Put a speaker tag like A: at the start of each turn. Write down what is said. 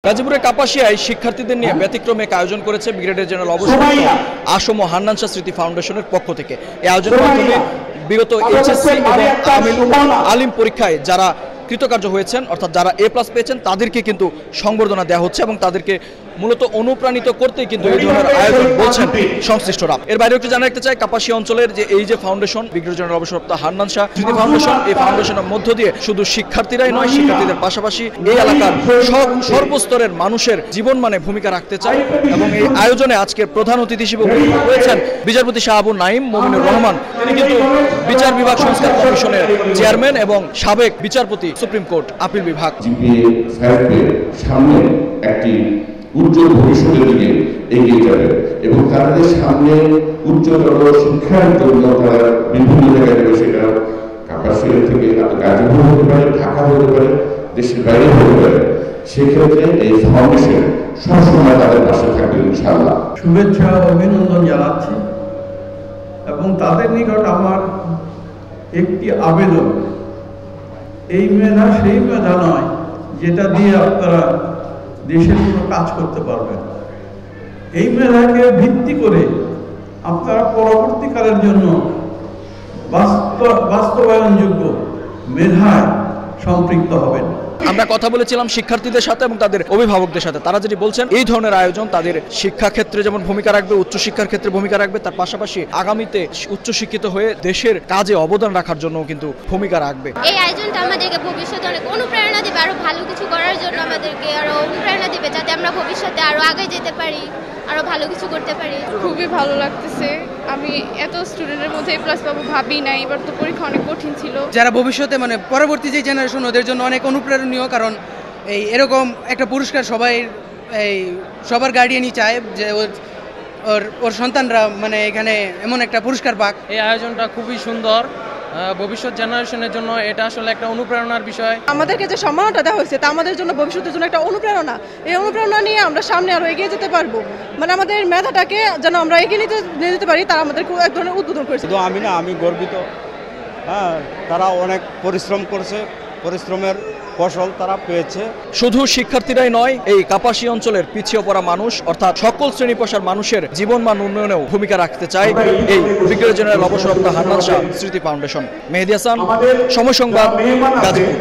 A: গাজীপুরের কাপাসিয়ায় শিক্ষার্থীদের নিয়ে ব্যতিক্রমে এক আয়োজন করেছে ব্রিগেডিয়ার জেনারেল অবসরপ্রাপ্ত আসম হান্নান শাহ স্মৃতি ফাউন্ডেশনের পক্ষ থেকে। এই আয়োজনের মাধ্যমে বিগত এইচএসসি এবং আলিম পরীক্ষায় যারা কৃতকার্য হয়েছেন অর্থাৎ যারা A+ পেয়েছেন তাদেরকে কিন্তু সংবর্ধনা দেওয়া হচ্ছে এবং তাদেরকে মূলত অনুপ্রাণিত করতেই কিন্তু এই ধরনের আয়োজন বলছেন সংশ্লিষ্টরা। এর বাইরে একটু জানা রাখতে চাই, কাপাসিয়া অঞ্চলের যে এই যে ফাউন্ডেশন ব্রিগেডিয়ার জেনারেল অবসরপ্রাপ্ত হান্নান শাহ স্মৃতি ফাউন্ডেশন, এই ফাউন্ডেশনের মধ্য দিয়ে শুধু শিক্ষার্থীরাই নয়, শিক্ষার্থীদের পাশাপাশি এই এলাকার সর্বস্তরের মানুষের জীবন মানে ভূমিকা রাখতে চায়। এবং এই আয়োজনে আজকের প্রধান অতিথি হিসেবে উপস্থিত হয়েছেন বিচারপতি শাহ আবু নাঈম মমিনুর রহমান। তিনি কিন্তু বিচার বিভাগ সংস্কার কমিশনের চেয়ারম্যান এবং সাবেক বিচারপতি সুপ্রিম কোর্ট আপিল বিভাগ।
B: সামনে একটি উজ্জ্বল ভবিষ্যতের দিকে এগিয়ে যাবে এবং তাদের সামনে উচ্চতর শিক্ষার জন্য তারা বিভিন্ন জায়গায় যাবে। সেটা কাপাসিয়া থেকে গাজীপুর হতে পারে, ঢাকা হতে পারে, দেশের বাইরে হতে পারে। সেক্ষেত্রে এই ফাউন্ডেশন সবসময় তাদের পাশে থাকবে ইনশাআল্লাহ।
C: শুভেচ্ছা অভিনন্দন জানাচ্ছি এবং তাদের নিকট আমার একটি আবেদন, এই মেধা সেই মেধা নয় যেটা দিয়ে আপনারা দেশের কোনো কাজ করতে পারবেন। এই মেধাকে ভিত্তি করে আপনারা পরবর্তীকালের জন্য বাস্তবায়নযোগ্য মেধায় সম্পৃক্ত হবেন।
A: আমরা কথা বলেছিলাম শিক্ষার্থীদের সাথে এবং তাদের অভিভাবকদের সাথে। তারা যেটি বলছেন, এই ধরনের আয়োজন তাদের শিক্ষা ক্ষেত্রে যেমন ভূমিকা রাখবে, উচ্চশিক্ষার ক্ষেত্রে ভূমিকা রাখবে, তার পাশাপাশি আগামীতে উচ্চশিক্ষিত হয়ে দেশের কাজে অবদান রাখার জন্য কিন্তু ভূমিকা রাখবে।
D: এই আয়োজনটা আমাদেরকে ভবিষ্যতে অনেক অনুপ্রেরণা দিবে, আরো ভালো কিছু করার জন্য আমাদেরকে আরো অনুপ্রেরণা দিবে, যাতে আমরা ভবিষ্যতে আরো আগে যেতে পারি, আরো ভালো কিছু করতে পারি।
E: খুবই ভালো লাগতেছে। আমি এত স্টুডেন্টের মধ্যে A+ পাবো ভাবি নাই। এবার তো পরীক্ষা অনেক কঠিন ছিল।
F: যারা ভবিষ্যতে মানে পরবর্তী যে জেনারেশন ওদের জন্য অনেক অনুপ্রেরণীয়, কারণ এই এরকম একটা পুরস্কার সবার গার্ডিয়ানই চায় যে ওর সন্তানরা মানে এখানে এমন একটা পুরস্কার পাক।
G: এই আয়োজনটা খুবই সুন্দর, ভবিষ্যৎ জেনারেশনের জন্য এটা আসলে একটা অনুপ্রেরণার বিষয়।
H: আমাদেরকে যে সম্মানটা দেওয়া হয়েছে তা আমাদের জন্য ভবিষ্যতের জন্য একটা অনুপ্রেরণা। এই অনুপ্রেরণা নিয়ে আমরা সামনে আরো এগিয়ে যেতে পারবো, মানে আমাদের মেধাটাকে যেন আমরা এগিয়ে নিয়ে যেতে পারি। তারা আমাদের এক ধরনের উদ্বোধন করেছে।
I: শুধু আমি না, আমি গর্বিত। হ্যাঁ, তারা অনেক পরিশ্রম করছে, পরিশ্রমের ফসল তারা পেয়েছে।
A: শুধু শিক্ষার্থীরাই নয়, এই কাপাসিয়া অঞ্চলের পিছিয়ে পড়া মানুষ অর্থাৎ সকল শ্রেণী পেশার মানুষের জীবনমান উন্নয়নেও ভূমিকা রাখতে চায় এই ব্রিগেডিয়ার জেনারেল অবসরপ্রাপ্ত হান্নান শাহ স্মৃতি ফাউন্ডেশন। মেহেদী হাসান, সময় সংবাদ, গাজীপুর।